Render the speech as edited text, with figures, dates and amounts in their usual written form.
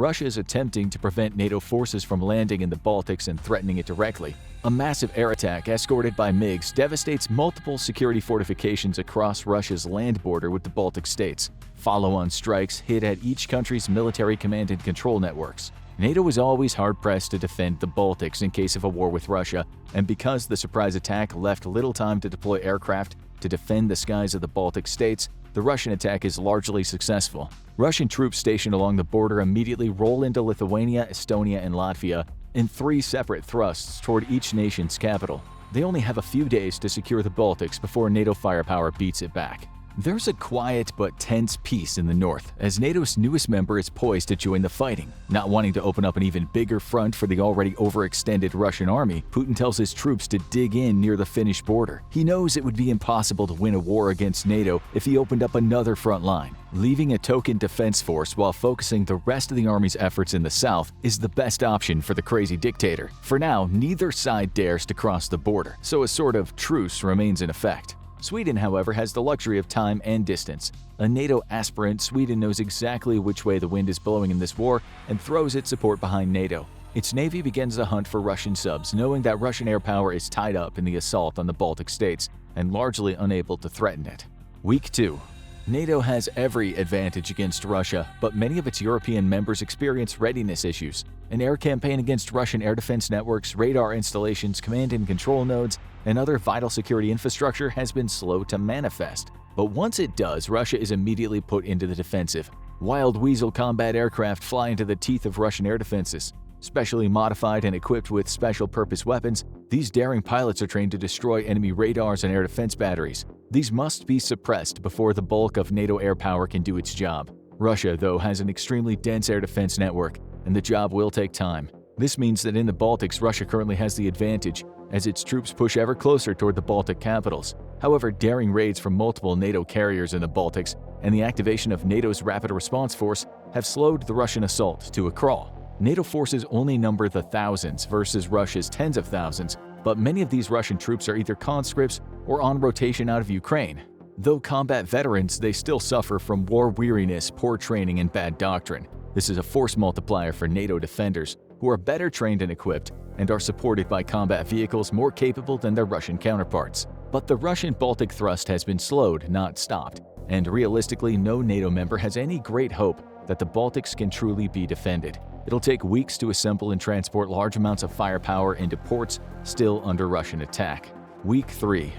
Russia is attempting to prevent NATO forces from landing in the Baltics and threatening it directly. A massive air attack escorted by MiGs devastates multiple security fortifications across Russia's land border with the Baltic states. Follow-on strikes hit at each country's military command and control networks. NATO was always hard-pressed to defend the Baltics in case of a war with Russia, and because the surprise attack left little time to deploy aircraft to defend the skies of the Baltic states, the Russian attack is largely successful. Russian troops stationed along the border immediately roll into Lithuania, Estonia, and Latvia in 3 separate thrusts toward each nation's capital. They only have a few days to secure the Baltics before NATO firepower beats it back. There's a quiet but tense peace in the north, as NATO's newest member is poised to join the fighting. Not wanting to open up an even bigger front for the already overextended Russian army, Putin tells his troops to dig in near the Finnish border. He knows it would be impossible to win a war against NATO if he opened up another front line. Leaving a token defense force while focusing the rest of the army's efforts in the south is the best option for the crazy dictator. For now, neither side dares to cross the border, so a sort of truce remains in effect. Sweden, however, has the luxury of time and distance. A NATO aspirant, Sweden knows exactly which way the wind is blowing in this war and throws its support behind NATO. Its navy begins a hunt for Russian subs, knowing that Russian air power is tied up in the assault on the Baltic states and largely unable to threaten it. Week 2. NATO has every advantage against Russia, but many of its European members experience readiness issues. An air campaign against Russian air defense networks, radar installations, command and control nodes, and other vital security infrastructure has been slow to manifest. But once it does, Russia is immediately put into the defensive. Wild Weasel combat aircraft fly into the teeth of Russian air defenses. Specially modified and equipped with special-purpose weapons, these daring pilots are trained to destroy enemy radars and air defense batteries. These must be suppressed before the bulk of NATO air power can do its job. Russia, though, has an extremely dense air defense network, and the job will take time. This means that in the Baltics, Russia currently has the advantage, as its troops push ever closer toward the Baltic capitals. However, daring raids from multiple NATO carriers in the Baltics and the activation of NATO's Rapid Response Force have slowed the Russian assault to a crawl. NATO forces only number the thousands versus Russia's tens of thousands, but many of these Russian troops are either conscripts or on rotation out of Ukraine. Though combat veterans, they still suffer from war weariness, poor training, and bad doctrine. This is a force multiplier for NATO defenders, who are better trained and equipped and are supported by combat vehicles more capable than their Russian counterparts. But the Russian Baltic thrust has been slowed, not stopped, and realistically, no NATO member has any great hope that the Baltics can truly be defended. It'll take weeks to assemble and transport large amounts of firepower into ports still under Russian attack. Week 3.